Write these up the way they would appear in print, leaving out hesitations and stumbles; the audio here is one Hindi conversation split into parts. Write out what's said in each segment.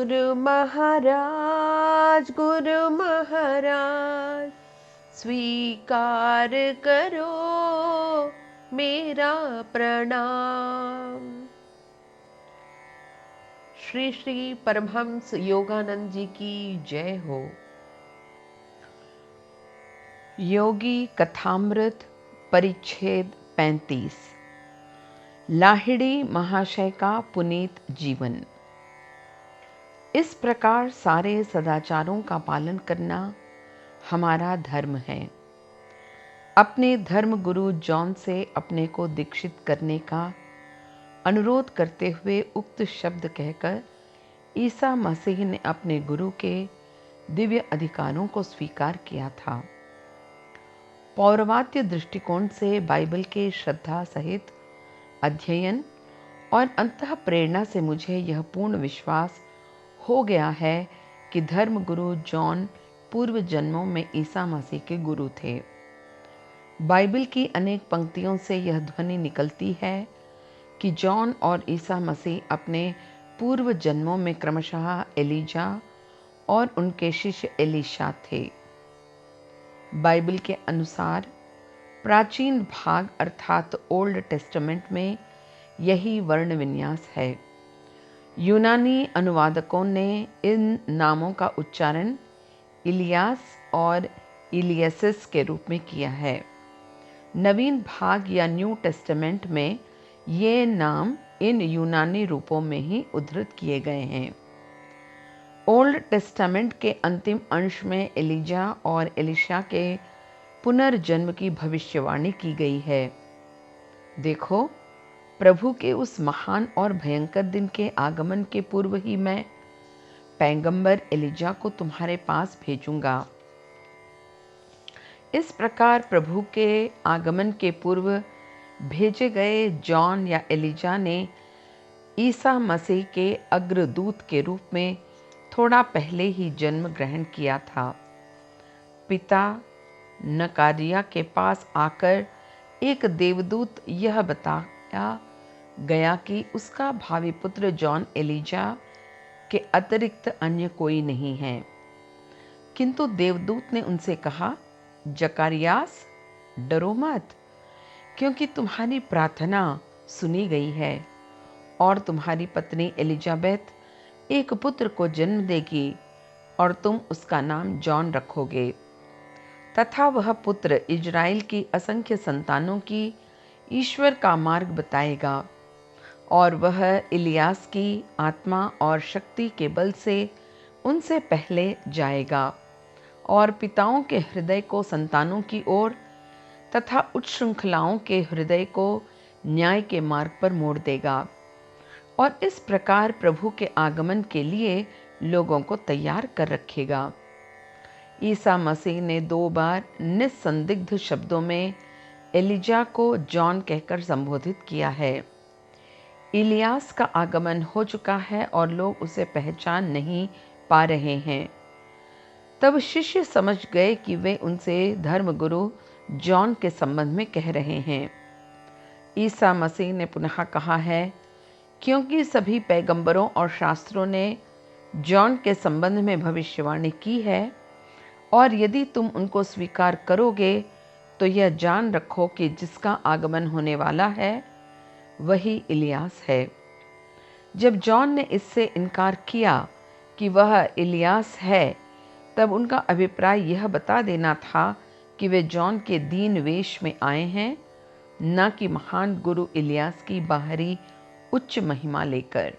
गुरु महाराज स्वीकार करो मेरा प्रणाम। श्री श्री परमहंस योगानंद जी की जय हो। योगी कथामृत परिच्छेद 35। लाहिड़ी महाशय का पुनीत जीवन। इस प्रकार सारे सदाचारों का पालन करना हमारा धर्म है। अपने धर्म गुरु जॉन से अपने को दीक्षित करने का अनुरोध करते हुए उक्त शब्द कहकर ईसा मसीह ने अपने गुरु के दिव्य अधिकारों को स्वीकार किया था। पौरवात्य दृष्टिकोण से बाइबल के श्रद्धा सहित अध्ययन और अंतः प्रेरणा से मुझे यह पूर्ण विश्वास हो गया है कि धर्म गुरु जॉन पूर्व जन्मों में ईसा मसीह के गुरु थे। बाइबल की अनेक पंक्तियों से यह ध्वनि निकलती है कि जॉन और ईसा मसीह अपने पूर्व जन्मों में क्रमशः एलीजा और उनके शिष्य एलीशा थे। बाइबल के अनुसार प्राचीन भाग अर्थात ओल्ड टेस्टामेंट में यही वर्ण विन्यास है। यूनानी अनुवादकों ने इन नामों का उच्चारण इलियास और इलियसिस के रूप में किया है। नवीन भाग या न्यू टेस्टामेंट में ये नाम इन यूनानी रूपों में ही उद्धृत किए गए हैं। ओल्ड टेस्टामेंट के अंतिम अंश में एलिजा और एलिशा के पुनर्जन्म की भविष्यवाणी की गई है। देखो, प्रभु के उस महान और भयंकर दिन के आगमन के पूर्व ही मैं पैगंबर एलिजा को तुम्हारे पास भेजूंगा। इस प्रकार प्रभु के आगमन के पूर्व भेजे गए जॉन या एलिजा ने ईसा मसीह के अग्रदूत के रूप में थोड़ा पहले ही जन्म ग्रहण किया था। पिता नकारिया के पास आकर एक देवदूत यह बताया गया कि उसका भावी पुत्र जॉन एलिजा के अतिरिक्त अन्य कोई नहीं है। किंतु देवदूत ने उनसे कहा, जकारियास, डरो मत, क्योंकि तुम्हारी प्रार्थना सुनी गई है और तुम्हारी पत्नी एलिजाबेथ एक पुत्र को जन्म देगी और तुम उसका नाम जॉन रखोगे। तथा वह पुत्र इजराइल की असंख्य संतानों की ईश्वर का मार्ग बताएगा और वह इलियास की आत्मा और शक्ति के बल से उनसे पहले जाएगा और पिताओं के हृदय को संतानों की ओर तथा उच्छृंखलाओं के हृदय को न्याय के मार्ग पर मोड़ देगा और इस प्रकार प्रभु के आगमन के लिए लोगों को तैयार कर रखेगा। ईसा मसीह ने 2 बार निस्संदिग्ध शब्दों में एलिजा को जॉन कहकर संबोधित किया है। इलियास का आगमन हो चुका है और लोग उसे पहचान नहीं पा रहे हैं। तब शिष्य समझ गए कि वे उनसे धर्मगुरु जॉन के संबंध में कह रहे हैं। ईसा मसीह ने पुनः कहा है, क्योंकि सभी पैगंबरों और शास्त्रों ने जॉन के संबंध में भविष्यवाणी की है और यदि तुम उनको स्वीकार करोगे तो यह जान रखो कि जिसका आगमन होने वाला है वही इलियास है। जब जॉन ने इससे इनकार किया कि वह इलियास है, तब उनका अभिप्राय यह बता देना था कि वे जॉन के दीन वेश में आए हैं, न कि महान गुरु इलियास की बाहरी उच्च महिमा लेकर।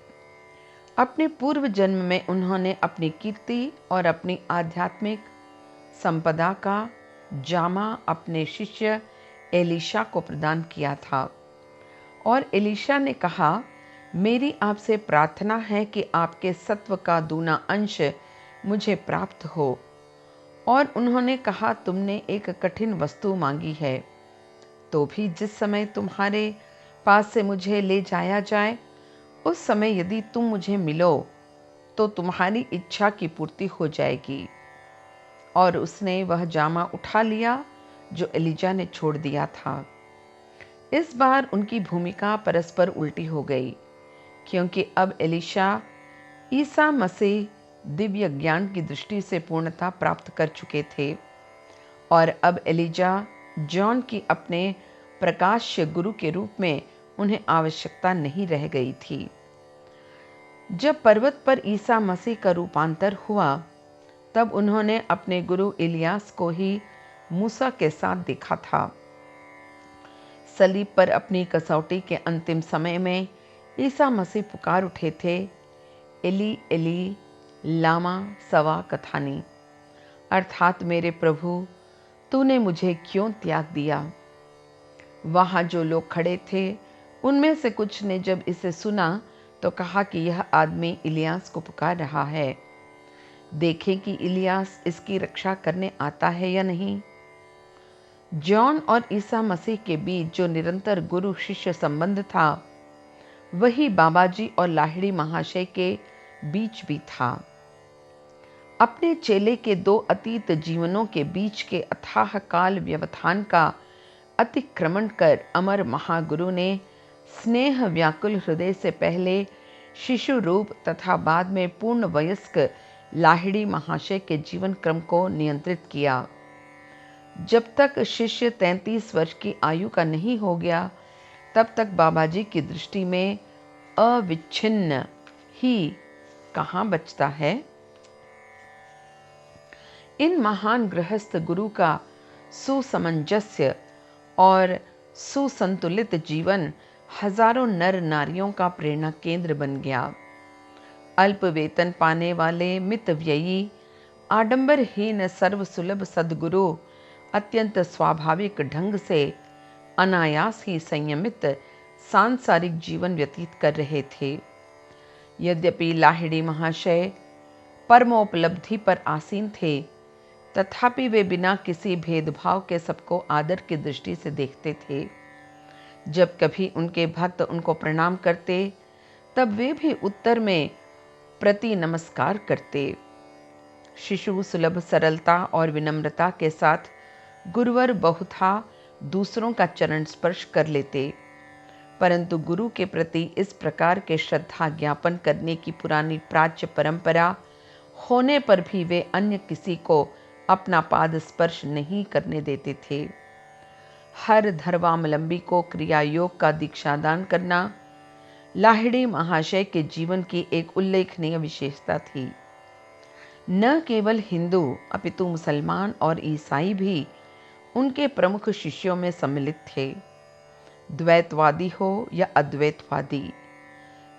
अपने पूर्व जन्म में उन्होंने अपनी कीर्ति और अपनी आध्यात्मिक संपदा का जामा अपने शिष्य एलीशा को प्रदान किया था और एलीशा ने कहा, मेरी आपसे प्रार्थना है कि आपके सत्व का दूना अंश मुझे प्राप्त हो। और उन्होंने कहा, तुमने एक कठिन वस्तु मांगी है, तो भी जिस समय तुम्हारे पास से मुझे ले जाया जाए, उस समय यदि तुम मुझे मिलो तो तुम्हारी इच्छा की पूर्ति हो जाएगी। और उसने वह जामा उठा लिया जो एलिजा ने छोड़ दिया था। इस बार उनकी भूमिका परस्पर उल्टी हो गई, क्योंकि अब एलीशा ईसा मसीह दिव्य ज्ञान की दृष्टि से पूर्णता प्राप्त कर चुके थे और अब एलिजा जॉन की अपने प्रकाश्य गुरु के रूप में उन्हें आवश्यकता नहीं रह गई थी। जब पर्वत पर ईसा मसीह का रूपांतर हुआ तब उन्होंने अपने गुरु इलियास को ही मूसा के साथ देखा था। सलीब पर अपनी कसौटी के अंतिम समय में ईसा मसीह पुकार उठे थे, एली एली लामा सवा कथानी, अर्थात मेरे प्रभु तूने मुझे क्यों त्याग दिया। वहां जो लोग खड़े थे उनमें से कुछ ने जब इसे सुना तो कहा कि यह आदमी इलियास को पुकार रहा है। देखें कि इलियास इसकी रक्षा करने आता है या नहीं। जॉन और ईसा मसीह के बीच जो निरंतर गुरु शिष्य संबंध था वही बाबाजी और लाहिड़ी महाशय के बीच भी था। अपने चेले के दो अतीत जीवनों के बीच के अथाह काल व्यवधान का अतिक्रमण कर अमर महागुरु ने स्नेह व्याकुल हृदय से पहले शिशु रूप तथा बाद में पूर्ण वयस्क लाहिड़ी महाशय के जीवन क्रम को नियंत्रित किया। जब तक शिष्य 33 वर्ष की आयु का नहीं हो गया तब तक बाबाजी की दृष्टि में अविच्छिन्न ही कहाँ बचता है। इन महान गृहस्थ गुरु का सुसमंजस्य और सुसंतुलित जीवन हजारों नर नारियों का प्रेरणा केंद्र बन गया। अल्प वेतन पाने वाले मितव्ययी आडंबरहीन सर्वसुलभ सद्गुरु अत्यंत स्वाभाविक ढंग से अनायास ही संयमित सांसारिक जीवन व्यतीत कर रहे थे। यद्यपि लाहिड़ी महाशय परमोपलब्धि पर आसीन थे तथापि वे बिना किसी भेदभाव के सबको आदर की दृष्टि से देखते थे। जब कभी उनके भक्त उनको प्रणाम करते तब वे भी उत्तर में प्रति नमस्कार करते। शिशु सुलभ सरलता और विनम्रता के साथ गुरुवर बहुधा दूसरों का चरण स्पर्श कर लेते, परंतु गुरु के प्रति इस प्रकार के श्रद्धा ज्ञापन करने की पुरानी प्राच्य परंपरा होने पर भी वे अन्य किसी को अपना पाद स्पर्श नहीं करने देते थे। हर धर्मावलंबी को क्रिया योग का दीक्षादान करना लाहिड़ी महाशय के जीवन की एक उल्लेखनीय विशेषता थी। न केवल हिंदू अपितु मुसलमान और ईसाई भी उनके प्रमुख शिष्यों में सम्मिलित थे। द्वैतवादी हो या अद्वैतवादी,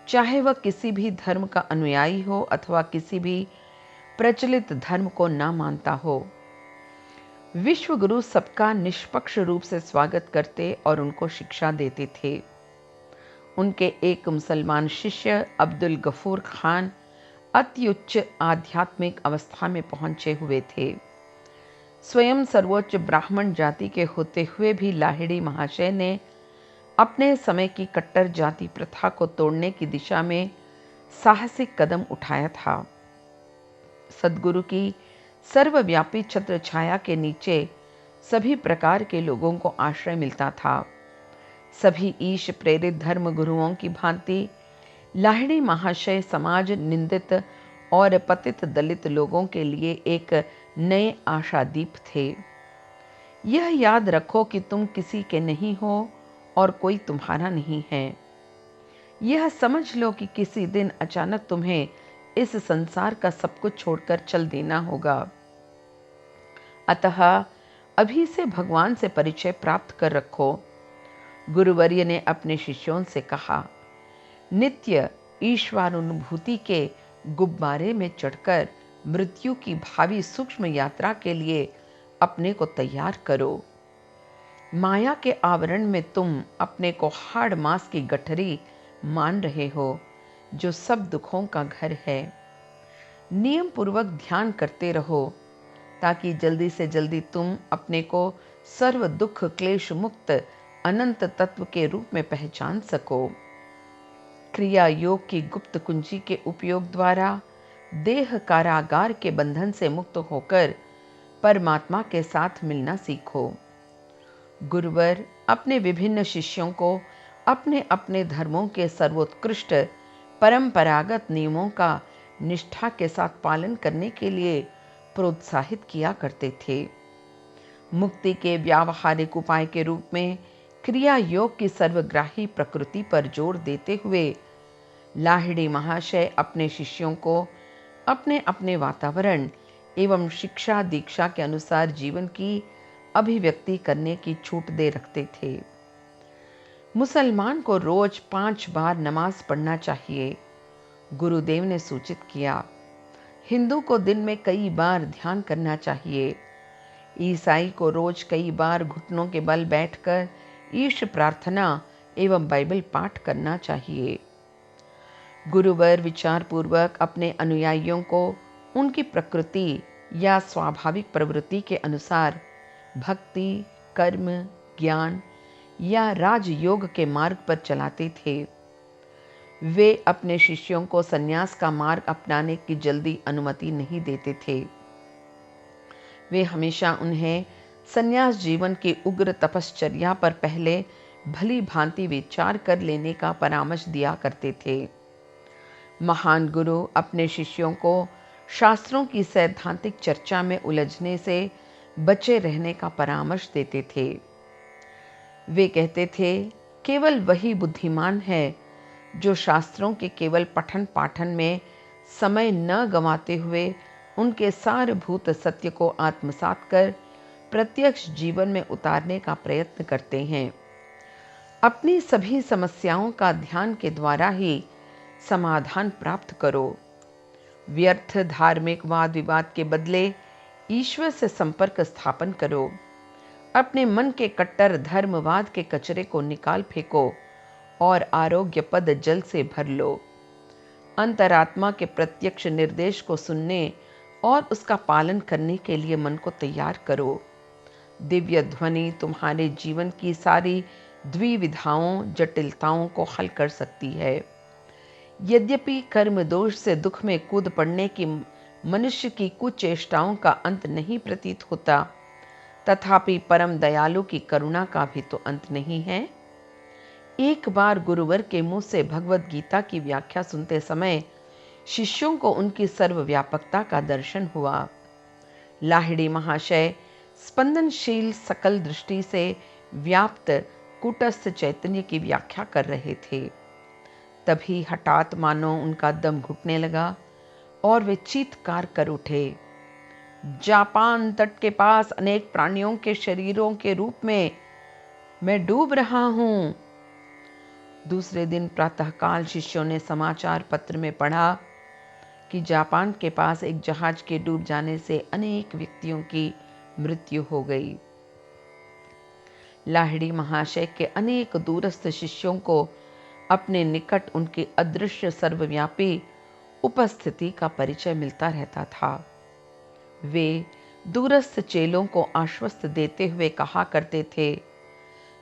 चाहे वह किसी भी धर्म का अनुयायी हो अथवा किसी भी प्रचलित धर्म को ना मानता हो, विश्व गुरु सबका निष्पक्ष रूप से स्वागत करते और उनको शिक्षा देते थे। उनके एक मुसलमान शिष्य अब्दुल गफूर खान अति उच्च आध्यात्मिक अवस्था में पहुंचे हुए थे। स्वयं सर्वोच्च ब्राह्मण जाति के होते हुए भी लाहिड़ी महाशय ने अपने समय की कट्टर जाति प्रथा को तोड़ने की दिशा में साहसिक कदम उठाया था। सद्गुरु की सर्वव्यापी छत्र छाया के नीचे सभी प्रकार के लोगों को आश्रय मिलता था। सभी ईश प्रेरित धर्म गुरुओं की भांति लाहिड़ी महाशय समाज निंदित और पतित दलित लोगों के लिए एक नए आशादीप थे। यह याद रखो कि तुम किसी के नहीं हो और कोई तुम्हारा नहीं है। यह समझ लो कि किसी दिन अचानक तुम्हें इस संसार का सब कुछ छोड़कर चल देना होगा। अतः अभी से भगवान से परिचय प्राप्त कर रखो। गुरुवर्य ने अपने शिष्यों से कहा, नित्य ईश्वरानुभूति के गुब्बारे में चढ़कर मृत्यु की भावी सूक्ष्म यात्रा के लिए अपने को तैयार करो। माया के आवरण में तुम अपने को हाड़ मांस की गठरी मान रहे हो जो सब दुखों का घर है। नियम पूर्वक ध्यान करते रहो ताकि जल्दी से जल्दी तुम अपने को सर्व दुख क्लेश मुक्त अनंत तत्व के रूप में पहचान सको। क्रिया योग की गुप्त कुंजी के उपयोग द्वारा देह कारागार के बंधन से मुक्त होकर परमात्मा के साथ मिलना सीखो। गुरुवर अपने विभिन्न शिष्यों को अपने अपने धर्मों के सर्वोत्कृष्ट परंपरागत नियमों का निष्ठा के साथ पालन करने के लिए प्रोत्साहित किया करते थे। मुक्ति के व्यावहारिक उपाय के रूप में क्रिया योग की सर्वग्राही प्रकृति पर जोर देते हुए लाहिड़ी महाशय अपने शिष्यों को अपने अपने वातावरण एवं शिक्षा दीक्षा के अनुसार जीवन की अभिव्यक्ति करने की छूट दे रखते थे। मुसलमान को रोज 5 बार नमाज पढ़ना चाहिए, गुरुदेव ने सूचित किया। हिंदू को दिन में कई बार ध्यान करना चाहिए। ईसाई को रोज कई बार घुटनों के बल बैठकर ईश प्रार्थना एवं बाइबल पाठ करना चाहिए। गुरुवर विचार पूर्वक अपने अनुयायियों को उनकी प्रकृति या स्वाभाविक प्रवृत्ति के अनुसार भक्ति, कर्म, ज्ञान या राजयोग के मार्ग पर चलाते थे। वे अपने शिष्यों को संन्यास का मार्ग अपनाने की जल्दी अनुमति नहीं देते थे। वे हमेशा उन्हें संन्यास जीवन की उग्र तपश्चर्या पर पहले भली भांति विचार कर लेने का परामर्श दिया करते थे। महान गुरु अपने शिष्यों को शास्त्रों की सैद्धांतिक चर्चा में उलझने से बचे रहने का परामर्श देते थे। वे कहते थे, केवल वही बुद्धिमान है जो शास्त्रों के केवल पठन पाठन में समय न गंवाते हुए उनके सारभूत सत्य को आत्मसात कर प्रत्यक्ष जीवन में उतारने का प्रयत्न करते हैं। अपनी सभी समस्याओं का ध्यान के द्वारा ही समाधान प्राप्त करो। व्यर्थ धार्मिक वाद विवाद के बदले ईश्वर से संपर्क स्थापन करो। अपने मन के कट्टर धर्मवाद के कचरे को निकाल फेंको और आरोग्य पद जल से भर लो। अंतरात्मा के प्रत्यक्ष निर्देश को सुनने और उसका पालन करने के लिए मन को तैयार करो। दिव्य ध्वनि तुम्हारे जीवन की सारी द्विविधाओं, जटिलताओं को हल कर सकती है। यद्यपि कर्म दोष से दुख में कूद पड़ने की मनुष्य की कुचेष्टाओं का अंत नहीं प्रतीत होता, तथापि परम दयालु की करुणा का भी तो अंत नहीं है। एक बार गुरुवर के मुंह से भगवत गीता की व्याख्या सुनते समय शिष्यों को उनकी सर्वव्यापकता का दर्शन हुआ। लाहिड़ी महाशय स्पंदनशील सकल दृष्टि से व्याप्त कूटस्थ चैतन्य की व्याख्या कर रहे थे। तभी हठात मानो उनका दम घुटने लगा और वे चीत्कार कर उठे। जापान तट के पास अनेक प्राणियों के शरीरों के रूप में मैं डूब रहा हूं। दूसरे दिन प्रातःकाल शिष्यों ने समाचार पत्र में पढ़ा कि जापान के पास एक जहाज के डूब जाने से अनेक व्यक्तियों की मृत्यु हो गई। लाहिड़ी महाशय के अनेक दूरस्थ शिष्यों को अपने निकट उनकी अदृश्य सर्वव्यापी उपस्थिति का परिचय मिलता रहता था। वे दूरस्थ चेलों को आश्वस्त देते हुए कहा करते थे,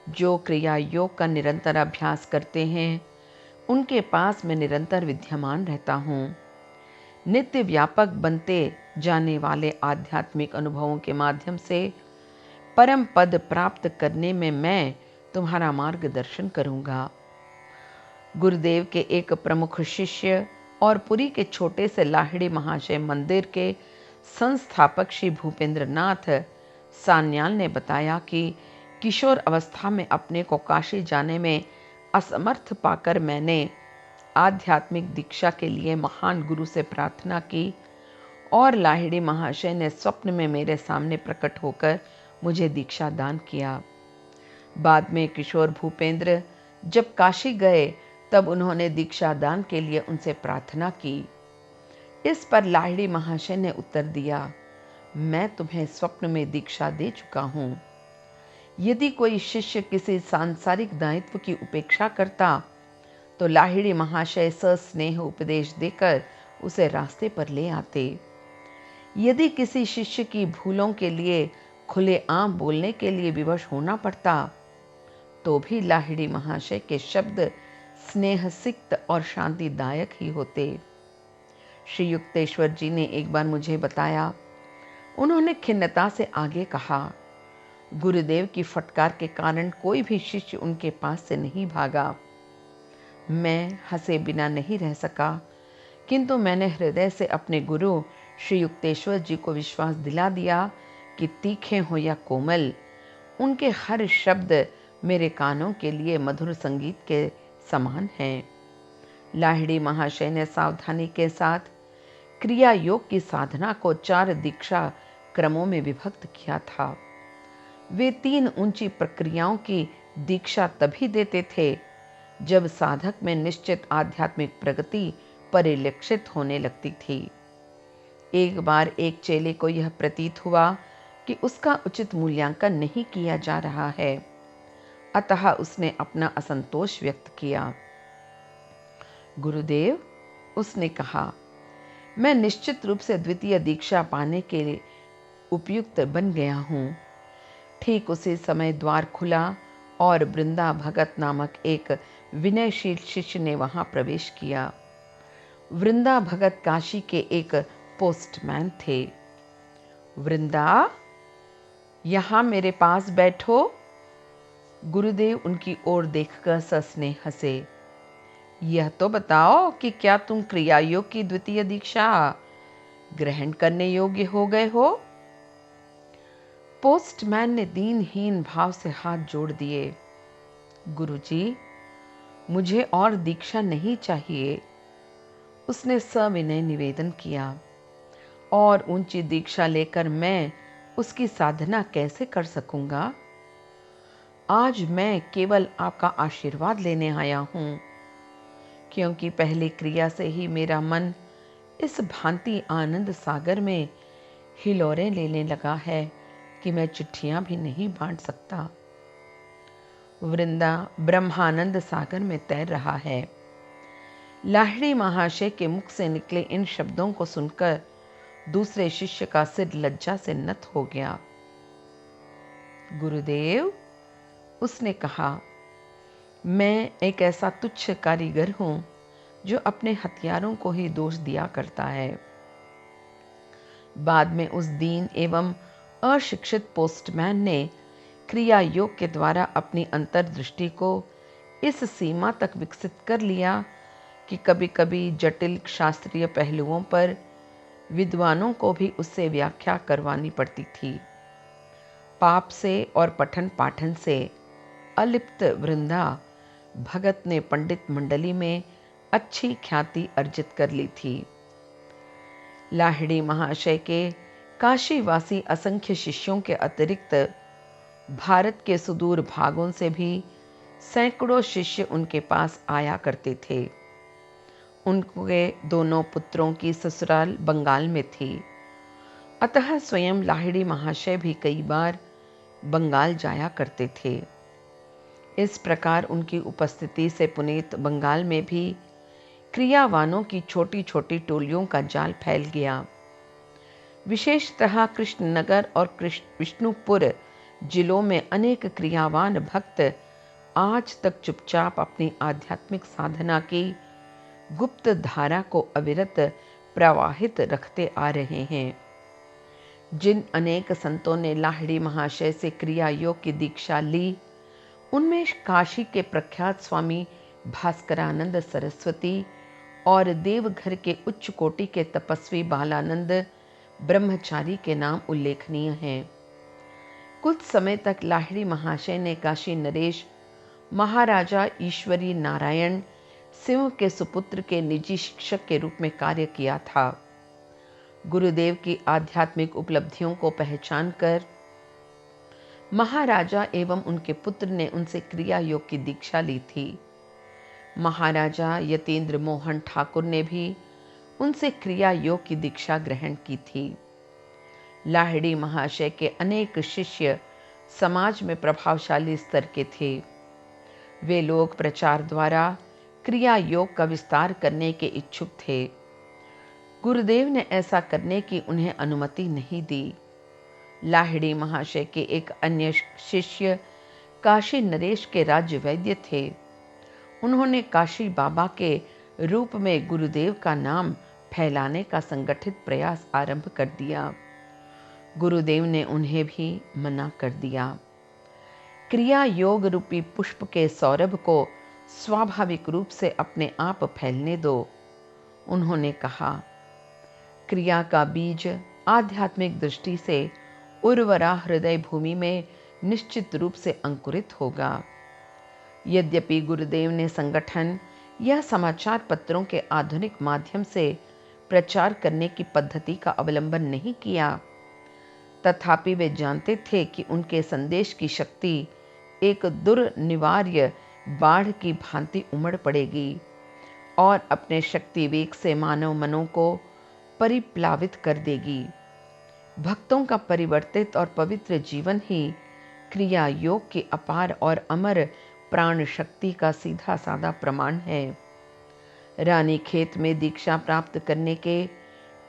जो क्रिया योग का निरंतर अभ्यास करते हैं उनके पास मैं निरंतर विद्यमान रहता हूँ। नित्य व्यापक बनते जाने वाले आध्यात्मिक अनुभवों के माध्यम से परम पद प्राप्त करने में मैं तुम्हारा मार्गदर्शन करूंगा। गुरुदेव के एक प्रमुख शिष्य और पुरी के छोटे से लाहिड़ी महाशय मंदिर के संस्थापक श्री भूपेंद्र नाथ सान्याल ने बताया कि किशोर अवस्था में अपने को काशी जाने में असमर्थ पाकर मैंने आध्यात्मिक दीक्षा के लिए महान गुरु से प्रार्थना की और लाहिड़ी महाशय ने स्वप्न में मेरे सामने प्रकट होकर मुझे दीक्षा दान किया। बाद में किशोर भूपेंद्र जब काशी गए तब उन्होंने दीक्षा दान के लिए उनसे प्रार्थना की। इस पर लाहिड़ी महाशय ने उत्तर दिया, मैं तुम्हें स्वप्न में दीक्षा दे चुका हूं। यदि कोई शिष्य किसी सांसारिक दायित्व की उपेक्षा करता तो लाहिड़ी महाशय सस्नेह उपदेश देकर उसे रास्ते पर ले आते। यदि किसी शिष्य की भूलों के लिए खुलेआम बोलने के लिए विवश होना पड़ता तो भी लाहिड़ी महाशय के शब्द स्नेहसिक्त और शांतिदायक ही होते। श्री युक्तेश्वर जी ने एक बार मुझे बताया, उन्होंने खिन्नता से आगे कहा, गुरुदेव की फटकार के कारण कोई भी शिष्य उनके पास से नहीं भागा। मैं हंसे बिना नहीं रह सका किंतु मैंने हृदय से अपने गुरु श्री युक्तेश्वर जी को विश्वास दिला दिया कि तीखे हो या कोमल, उनके हर शब्द मेरे कानों के लिए मधुर संगीत के समान हैं। लाहिड़ी महाशय ने सावधानी के साथ क्रिया योग की साधना को 4 दीक्षा क्रमों में विभक्त किया था। वे 3 ऊंची प्रक्रियाओं की दीक्षा तभी देते थे जब साधक में निश्चित आध्यात्मिक प्रगति परिलक्षित होने लगती थी। एक बार एक चेले को यह प्रतीत हुआ कि उसका उचित मूल्यांकन नहीं किया जा रहा है, अतः उसने अपना असंतोष व्यक्त किया। गुरुदेव, उसने कहा, मैं निश्चित रूप से द्वितीय दीक्षा पाने के लिए उपयुक्त बन गया हूँ। ठीक उसी समय द्वार खुला और वृंदा भगत नामक एक विनयशील शिष्य ने वहां प्रवेश किया। वृंदा भगत काशी के एक पोस्टमैन थे। वृंदा, यहां मेरे पास बैठो। गुरुदेव उनकी ओर देखकर ससने हंसे। यह तो बताओ कि क्या तुम क्रिया योग की द्वितीय दीक्षा ग्रहण करने योग्य हो गए हो? पोस्टमैन ने दीनहीन भाव से हाथ जोड़ दिए। गुरुजी, मुझे और दीक्षा नहीं चाहिए, उसने सविनय निवेदन किया। और ऊंची दीक्षा लेकर मैं उसकी साधना कैसे कर सकूंगा? आज मैं केवल आपका आशीर्वाद लेने आया हूं, क्योंकि पहली क्रिया से ही मेरा मन इस भांति आनंद सागर में हिलोरें लेने लगा है कि मैं चिट्ठियां भी नहीं बांट सकता। वृंदा ब्रह्मानंद सागर में तैर रहा है। लाहिड़ी महाशय के मुख से निकले इन शब्दों को सुनकर दूसरे शिष्य का सिर लज्जा से नत हो गया। गुरुदेव, उसने कहा, मैं एक ऐसा तुच्छ कारीगर हूं जो अपने हथियारों को ही दोष दिया करता है। बाद में उस दीन एवं अशिक्षित पोस्टमैन ने क्रिया योग के द्वारा अपनी अंतर्दृष्टि को इस सीमा तक विकसित कर लिया कि कभी-कभी जटिल शास्त्रीय पहलुओं पर विद्वानों को भी उससे व्याख्या करवानी पड़ती थी। पाप से और पठन पाठन से अलिप्त वृंदा भगत ने पंडित मंडली में अच्छी ख्याति अर्जित कर ली थी। लाहिड़ी महाशय के काशीवासी असंख्य शिष्यों के अतिरिक्त भारत के सुदूर भागों से भी सैकड़ों शिष्य उनके पास आया करते थे। उनके दोनों पुत्रों की ससुराल बंगाल में थी, अतः स्वयं लाहिड़ी महाशय भी कई बार बंगाल जाया करते थे। इस प्रकार उनकी उपस्थिति से पुनीत बंगाल में भी क्रियावानों की छोटी छोटी टोलियों का जाल फैल गया। विशेषतः कृष्णनगर और विष्णुपुर जिलों में अनेक क्रियावान भक्त आज तक चुपचाप अपनी आध्यात्मिक साधना की गुप्त धारा को अविरत प्रवाहित रखते आ रहे हैं। जिन अनेक संतों ने लाहिड़ी महाशय से क्रिया योग की दीक्षा ली, उनमें काशी के प्रख्यात स्वामी भास्करानंद सरस्वती और देवघर के उच्च कोटि के तपस्वी बालानंद ब्रह्मचारी के नाम उल्लेखनीय हैं। कुछ समय तक लाहिड़ी महाशय ने काशी नरेश महाराजा ईश्वरी नारायण सिंह के सुपुत्र के निजी शिक्षक के रूप में कार्य किया था। गुरुदेव की आध्यात्मिक उपलब्धियों को पहचान कर महाराजा एवं उनके पुत्र ने उनसे क्रिया योग की दीक्षा ली थी। महाराजा यतीन्द्र मोहन ठाकुर ने भी उनसे क्रिया योग की दीक्षा ग्रहण की थी। लाहिड़ी महाशय के अनेक शिष्य समाज में प्रभावशाली स्तर के थे। वे लोग प्रचार द्वारा क्रिया योग का विस्तार करने के इच्छुक थे। गुरुदेव ने ऐसा करने की उन्हें अनुमति नहीं दी। लाहिड़ी महाशय के एक अन्य शिष्य काशी नरेश के राज्य वैद्य थे। उन्होंने काशी बाबा के रूप में गुरुदेव का नाम फैलाने का संगठित प्रयास आरंभ कर दिया। गुरुदेव ने उन्हें भी मना कर दिया। क्रिया योग रूपी पुष्प के सौरभ को स्वाभाविक रूप से अपने आप फैलने दो। उन्होंने कहा, क्रिया का बीज आध्यात्मिक दृष्टि से उर्वरा हृदय भूमि में निश्चित रूप से अंकुरित होगा। यद्यपि गुरुदेव ने संगठन या समाचार पत्रों के आधुनिक माध्यम से प्रचार करने की पद्धति का अवलंबन नहीं किया, तथापि वे जानते थे कि उनके संदेश की शक्ति एक दुर्निवार्य बाढ़ की भांति उमड़ पड़ेगी और अपने शक्ति वेग से मानव मनों को परिप्लावित कर देगी। भक्तों का परिवर्तित और पवित्र जीवन ही क्रिया योग की अपार और अमर प्राण शक्ति का सीधा साधा प्रमाण है। रानीखेत में दीक्षा प्राप्त करने के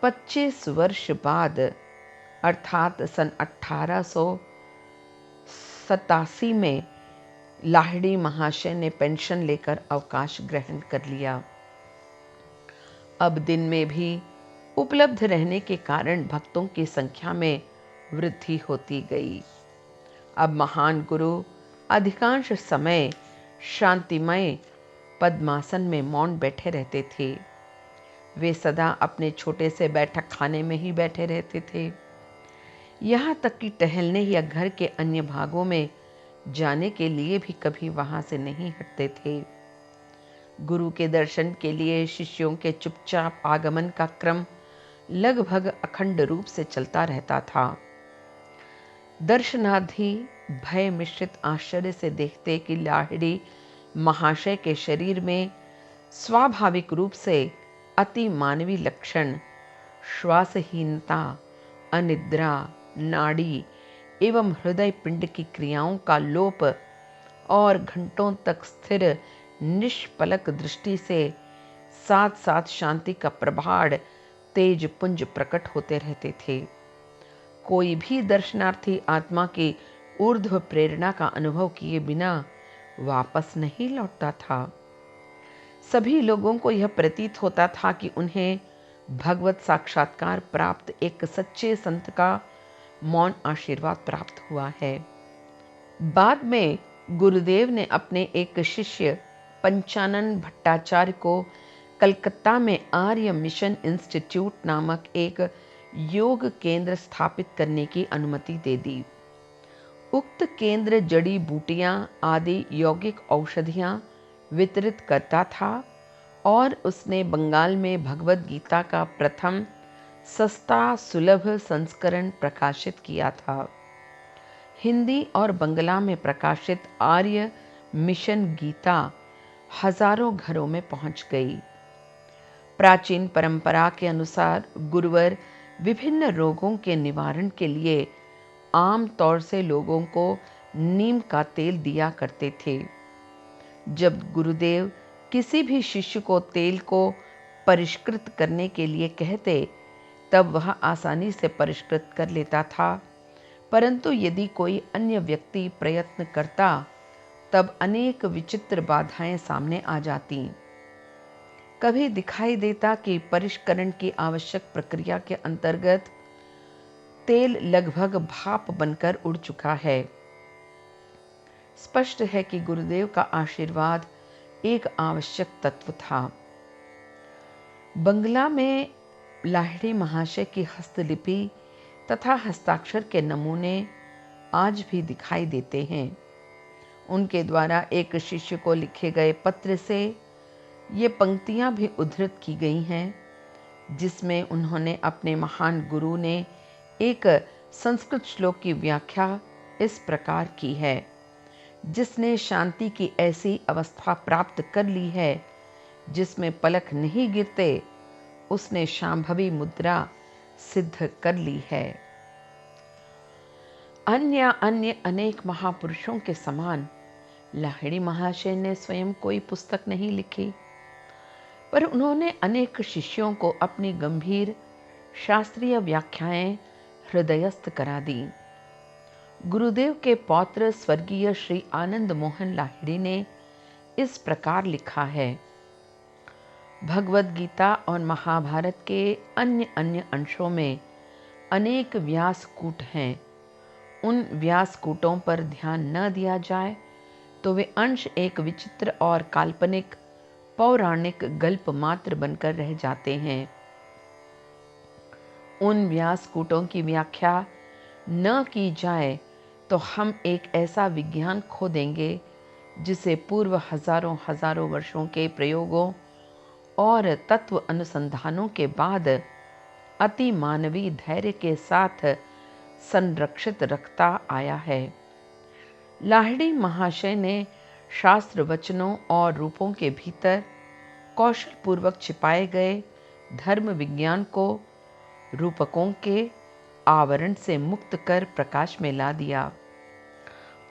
25 वर्ष बाद अर्थात सन 1887 में लाहिड़ी महाशय ने पेंशन लेकर अवकाश ग्रहण कर लिया। अब दिन में भी उपलब्ध रहने के कारण भक्तों की संख्या में वृद्धि होती गई। अब महान गुरु अधिकांश समय शांतिमय पद्मासन में मौन बैठे रहते थे। वे सदा अपने छोटे से बैठक खाने में ही बैठे रहते थे। यहाँ तक कि टहलने या घर के अन्य भागों में जाने के लिए भी कभी वहाँ से नहीं हटते थे। गुरु के दर्शन के लिए शिष्यों के चुपचाप आगमन का क्रम लगभग अखंड रूप से चलता रहता था। दर्शनार्थी भय मिश्रित आश्चर्य से देखते कि लाहिड़ी महाशय के शरीर में स्वाभाविक रूप से अति मानवीय लक्षण श्वासहीनता, अनिद्रा, नाड़ी एवं हृदय पिंड की क्रियाओं का लोप और घंटों तक स्थिर निष्पलक दृष्टि से साथ साथ शांति का प्रभाड़ तेज पुंज प्रकट होते रहते थे। कोई भी दर्शनार्थी आत्मा की ऊर्ध्व प्रेरणा का अनुभव किए बिना वापस नहीं लौटता था। सभी लोगों को यह प्रतीत होता था कि उन्हें भगवत साक्षात्कार प्राप्त एक सच्चे संत का मौन आशीर्वाद प्राप्त हुआ है। बाद में गुरुदेव ने अपने एक शिष्य पंचानन भट्टाचार्य को कलकत्ता में आर्य मिशन इंस्टीट्यूट नामक एक योग केंद्र स्थापित करने की अनुमति दे दी। उक्त केंद्र जड़ी बूटियां आदि यौगिक औषधियां वितरित करता था और उसने बंगाल में भगवद गीता का प्रथम सस्ता सुलभ संस्करण प्रकाशित किया था। हिंदी और बंगला में प्रकाशित आर्य मिशन गीता हजारों घरों में पहुंच गई। प्राचीन परंपरा के अनुसार गुरुवर विभिन्न रोगों के निवारण के लिए आम तौर से लोगों को नीम का तेल दिया करते थे। जब गुरुदेव किसी भी शिष्य को तेल को परिष्कृत करने के लिए कहते, तब वह आसानी से परिष्कृत कर लेता था, परंतु यदि कोई अन्य व्यक्ति प्रयत्न करता, तब अनेक विचित्र बाधाएं सामने आ जाती। कभी दिखाई देता कि परिष्करण की आवश्यक प्रक्रिया के अंतर्गत तेल लगभग भाप बनकर उड़ चुका है। स्पष्ट है कि गुरुदेव का आशीर्वाद एक आवश्यक तत्व था। बंगला में लाहिड़ी महाशय की हस्तलिपि तथा हस्ताक्षर के नमूने आज भी दिखाई देते हैं। उनके द्वारा एक शिष्य को लिखे गए पत्र से ये पंक्तियां भी उद्धृत की गई हैं, जिसमें उन्होंने अपने महान गुरु ने एक संस्कृत श्लोक की व्याख्या इस प्रकार की है, जिसने शांति की ऐसी अवस्था प्राप्त कर ली है जिसमें पलक नहीं गिरते, उसने शांभवी मुद्रा सिद्ध कर ली है। अन्य अनेक महापुरुषों के समान लाहिड़ी महाशय ने स्वयं कोई पुस्तक नहीं लिखी, पर उन्होंने अनेक शिष्यों को अपनी गंभीर शास्त्रीय व्याख्याएं हृदयस्थ करा दी। गुरुदेव के पौत्र स्वर्गीय श्री आनंद मोहन लाहिड़ी ने इस प्रकार लिखा है, भगवद गीता और महाभारत के अन्य अंशों में अनेक व्यासकूट हैं। उन व्यासकूटों पर ध्यान न दिया जाए तो वे अंश एक विचित्र और काल्पनिक पौराणिक गल्प मात्र बनकर रह जाते हैं। उन व्यासकूटों की व्याख्या न की जाए तो हम एक ऐसा विज्ञान खो देंगे जिसे पूर्व हजारों हजारों वर्षों के प्रयोगों और तत्व अनुसंधानों के बाद अति मानवीय धैर्य के साथ संरक्षित रखता आया है। लाहिड़ी महाशय ने शास्त्र वचनों और रूपों के भीतर कौशल पूर्वक छिपाए गए धर्म विज्ञान को रूपकों के आवरण से मुक्त कर प्रकाश में ला दिया।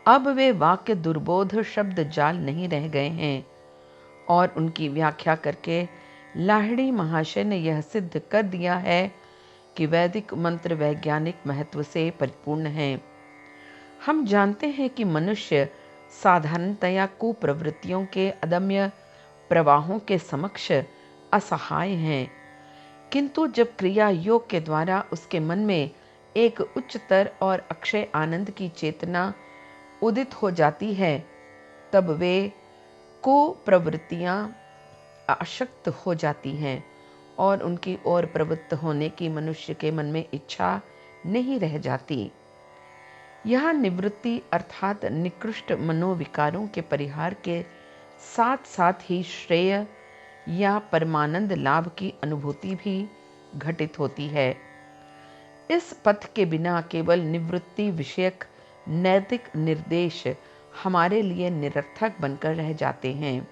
अब वे वाक्य दुर्बोध शब्द जाल नहीं रह गए हैं और उनकी व्याख्या करके लाहिड़ी महाशय ने यह सिद्ध कर दिया है कि वैदिक मंत्र वैज्ञानिक महत्व से परिपूर्ण हैं। हम जानते हैं कि मनुष्य साधारणतया कुप्रवृत्तियों के अदम्य प्रवाहों के समक्ष असहाय हैं, किंतु जब क्रिया योग के द्वारा उसके मन में एक उच्चतर और अक्षय आनंद की चेतना उदित हो जाती है, तब वे कुप्रवृत्तियां आसक्त हो जाती हैं और उनकी ओर प्रवृत्त होने की मनुष्य के मन में इच्छा नहीं रह जाती। यह निवृत्ति अर्थात निकृष्ट मनोविकारों के परिहार के साथ साथ ही श्रेय या परमानंद लाभ की अनुभूति भी घटित होती है। इस पथ के बिना केवल निवृत्ति विषयक नैतिक निर्देश हमारे लिए निरर्थक बनकर रह जाते हैं।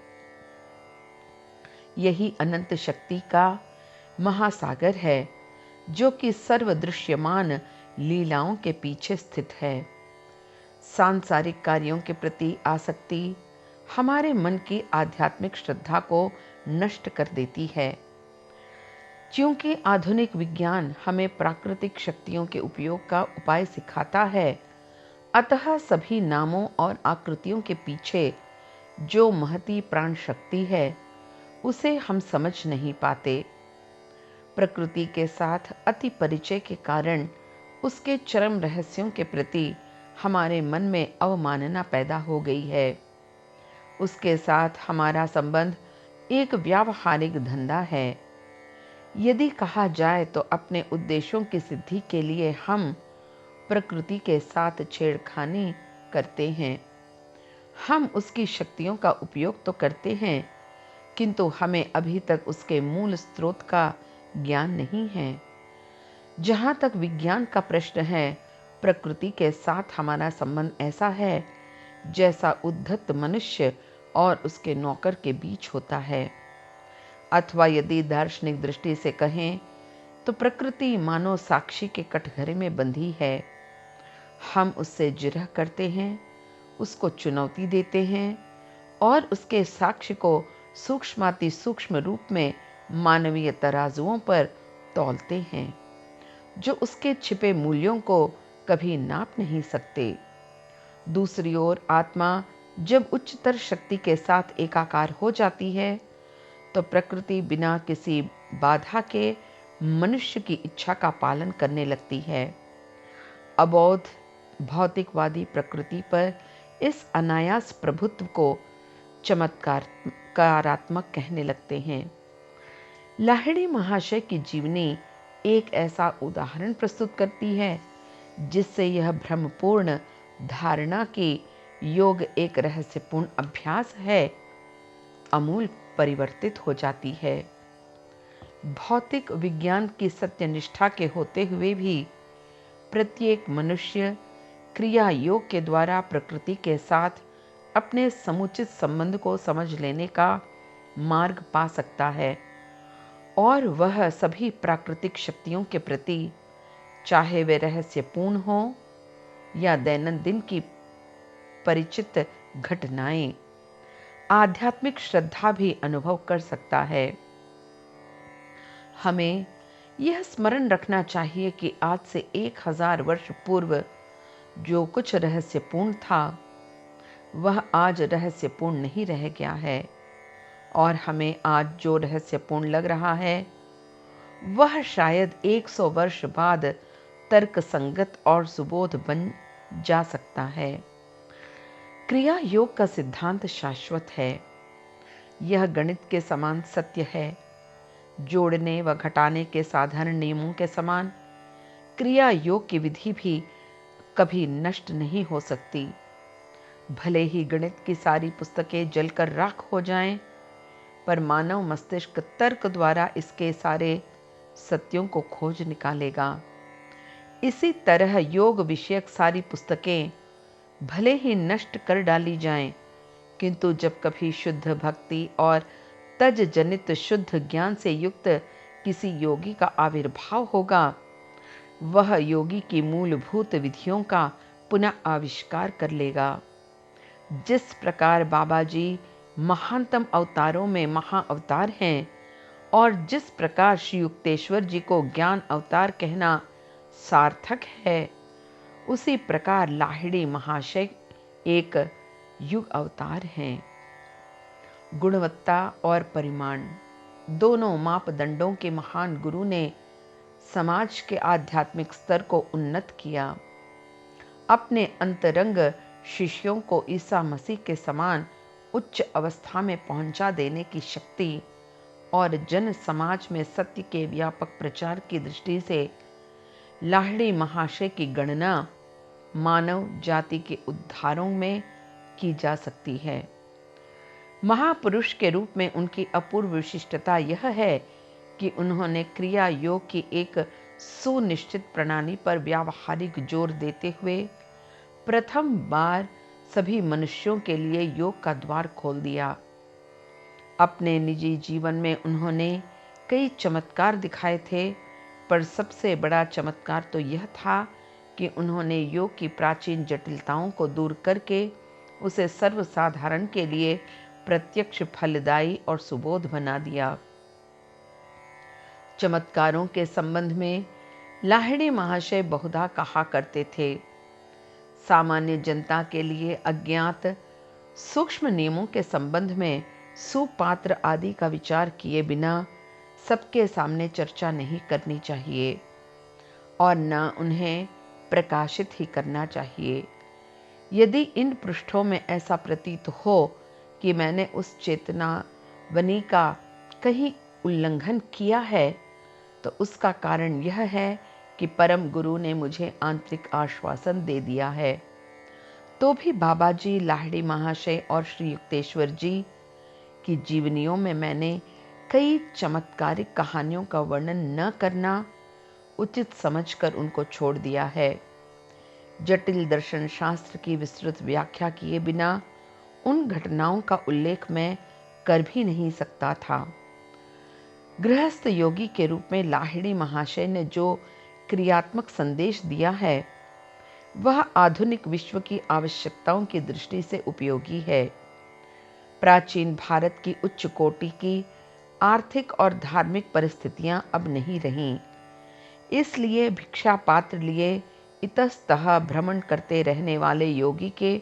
यही अनंत शक्ति का महासागर है जो कि सर्वदृश्यमान लीलाओं के पीछे स्थित है। सांसारिक कार्यों के प्रति आसक्ति हमारे मन की आध्यात्मिक श्रद्धा को नष्ट कर देती है। क्योंकि आधुनिक विज्ञान हमें प्राकृतिक शक्तियों के उपयोग का उपाय सिखाता है, अतः सभी नामों और आकृतियों के पीछे जो महती प्राण शक्ति है उसे हम समझ नहीं पाते। प्रकृति के साथ अति परिचय के कारण उसके चरम रहस्यों के प्रति हमारे मन में अवमानना पैदा हो गई है। उसके साथ हमारा संबंध एक व्यावहारिक धंधा है। यदि कहा जाए तो अपने उद्देश्यों की सिद्धि के लिए हम प्रकृति के साथ छेड़खानी करते हैं। हम उसकी शक्तियों का उपयोग तो करते हैं, किंतु हमें अभी तक उसके मूल स्रोत का ज्ञान नहीं है। जहाँ तक विज्ञान का प्रश्न है, प्रकृति के साथ हमारा संबंध ऐसा है जैसा उद्धत मनुष्य और उसके नौकर के बीच होता है। अथवा यदि दार्शनिक दृष्टि से कहें तो प्रकृति मानो साक्षी के कटघरे में बंधी है। हम उससे जिरह करते हैं, उसको चुनौती देते हैं और उसके साक्ष्य को सूक्ष्माति सूक्ष्म रूप में मानवीय तराजुओं पर तौलते हैं, जो उसके छिपे मूल्यों को कभी नाप नहीं सकते। दूसरी ओर आत्मा जब उच्चतर शक्ति के साथ एकाकार हो जाती है तो प्रकृति बिना किसी बाधा के मनुष्य की इच्छा का पालन करने लगती है। अबोध भौतिकवादी प्रकृति पर इस अनायास प्रभुत्व को चमत्कारात्मक कहने लगते हैं। लाहिड़ी महाशय की जीवनी एक ऐसा उदाहरण प्रस्तुत करती है जिससे यह भ्रमपूर्ण धारणा की योग एक रहस्यपूर्ण अभ्यास है अमूल परिवर्तित हो जाती है। भौतिक विज्ञान की सत्यनिष्ठा के होते हुए भी प्रत्येक मनुष्य क्रिया योग के द्वारा प्रकृति के साथ अपने समुचित संबंध को समझ लेने का मार्ग पा सकता है और वह सभी प्राकृतिक शक्तियों के प्रति, चाहे वे रहस्यपूर्ण हो या दैनंदिन की परिचित घटनाएं, आध्यात्मिक श्रद्धा भी अनुभव कर सकता है। हमें यह स्मरण रखना चाहिए कि आज से 1000 वर्ष पूर्व जो कुछ रहस्यपूर्ण था वह आज रहस्यपूर्ण नहीं रह गया है, और हमें आज जो रहस्यपूर्ण लग रहा है वह शायद 100 वर्ष बाद तर्क संगत और सुबोध बन जा सकता है। क्रिया योग का सिद्धांत शाश्वत है। यह गणित के समान सत्य है। जोड़ने व घटाने के साधारण नियमों के समान क्रिया योग की विधि भी कभी नष्ट नहीं हो सकती। भले ही गणित की सारी पुस्तकें जलकर राख हो जाएं, पर मानव मस्तिष्क तर्क द्वारा इसके सारे सत्यों को खोज निकालेगा। इसी तरह योग विषयक सारी पुस्तकें भले ही नष्ट कर डाली जाएं, किंतु जब कभी शुद्ध भक्ति और तज जनित शुद्ध ज्ञान से युक्त किसी योगी का आविर्भाव होगा, वह योगी की मूलभूत विधियों का पुनः आविष्कार कर लेगा। जिस प्रकार बाबा जी महानतम अवतारों में महाअवतार हैं और जिस प्रकार श्री युक्तेश्वर जी को ज्ञान अवतार कहना सार्थक है, उसी प्रकार लाहिड़ी महाशय एक युग अवतार हैं। गुणवत्ता और परिमाण दोनों मापदंडों के महान गुरु ने समाज के आध्यात्मिक स्तर को उन्नत किया। अपने अंतरंग शिष्यों को ईसा मसीह के समान उच्च अवस्था में पहुंचा देने की शक्ति और जन समाज में सत्य के व्यापक प्रचार की दृष्टि से लाहिड़ी महाशय की गणना मानव जाति के उद्धारों में की जा सकती है। महापुरुष के रूप में उनकी अपूर्व विशिष्टता यह है कि उन्होंने क्रिया योग की एक सुनिश्चित प्रणाली पर व्यावहारिक जोर देते हुए प्रथम बार सभी मनुष्यों के लिए योग का द्वार खोल दिया। अपने निजी जीवन में उन्होंने कई चमत्कार दिखाए थे, पर सबसे बड़ा चमत्कार तो यह था कि उन्होंने योग की प्राचीन जटिलताओं को दूर करके उसे सर्वसाधारण के लिए प्रत्यक्ष फलदायी और सुबोध बना दिया। चमत्कारों के संबंध में लाहिड़ी महाशय बहुधा कहा करते थे, सामान्य जनता के लिए अज्ञात सूक्ष्म नियमों के संबंध में सुपात्र आदि का विचार किए बिना सबके सामने चर्चा नहीं करनी चाहिए और न उन्हें प्रकाशित ही करना चाहिए। यदि इन पृष्ठों में ऐसा प्रतीत हो कि मैंने उस चेतनावनी का कहीं उल्लंघन किया है, तो उसका कारण यह है कि परम गुरु ने मुझे आंतरिक आश्वासन दे दिया है। तो भी बाबा जी, लाहिड़ी महाशय और श्री युक्तेश्वर जी की जीवनियों में मैंने कई चमत्कारिक कहानियों का वर्णन न करना उचित समझकर उनको छोड़ दिया है। जटिल दर्शन शास्त्र की विस्तृत व्याख्या किए बिना उन घटनाओं का उल्लेख मैं कर भी नहीं सकता था। गृहस्थ योगी के रूप में लाहिड़ी महाशय ने जो क्रियात्मक संदेश दिया है, वह आधुनिक विश्व की आवश्यकताओं की दृष्टि से उपयोगी है। प्राचीन भारत की उच्च कोटि की आर्थिक और धार्मिक परिस्थितियां अब नहीं रहीं, इसलिए भिक्षा पात्र लिए इतस्ततः भ्रमण करते रहने वाले योगी के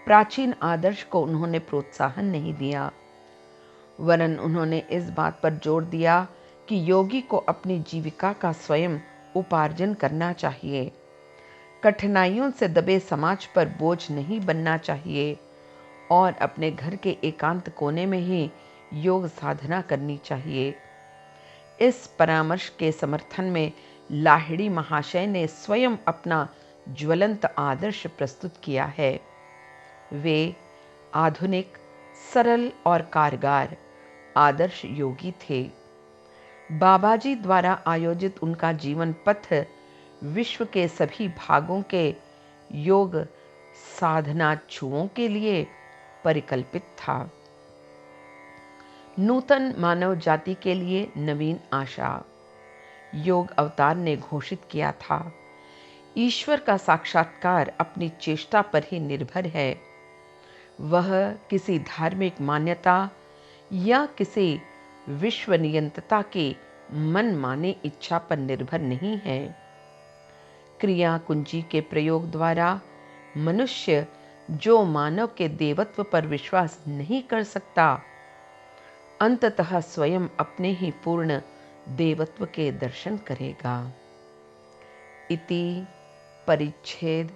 प्राचीन आदर्श को उन्होंने प्रोत्साहन नहीं दिया, वरन उन्होंने इस बात पर जोर दिया कि योगी को अपनी जीविका का स्वयं उपार्जन करना चाहिए, कठिनाइयों से दबे समाज पर बोझ नहीं बनना चाहिए और अपने घर के एकांत कोने में ही योग साधना करनी चाहिए। इस परामर्श के समर्थन में लाहिड़ी महाशय ने स्वयं अपना ज्वलंत आदर्श प्रस्तुत किया है। वे आधुनिक, सरल और कारगर आदर्श योगी थे। बाबा जी द्वारा आयोजित उनका जीवन पथ विश्व के सभी भागों के योग साधनाच्छुओं के लिए परिकल्पित था। नूतन मानव जाति के लिए नवीन आशा योग अवतार ने घोषित किया था। ईश्वर का साक्षात्कार अपनी चेष्टा पर ही निर्भर है। वह किसी धार्मिक मान्यता या किसी विश्व नियंत्रता की मनमानी इच्छा पर निर्भर नहीं है। क्रिया कुंजी के प्रयोग द्वारा मनुष्य जो मानव के देवत्व पर विश्वास नहीं कर सकता, अंततः स्वयं अपने ही पूर्ण देवत्व के दर्शन करेगा। इति परिच्छेद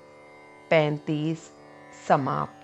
35 समाप्त।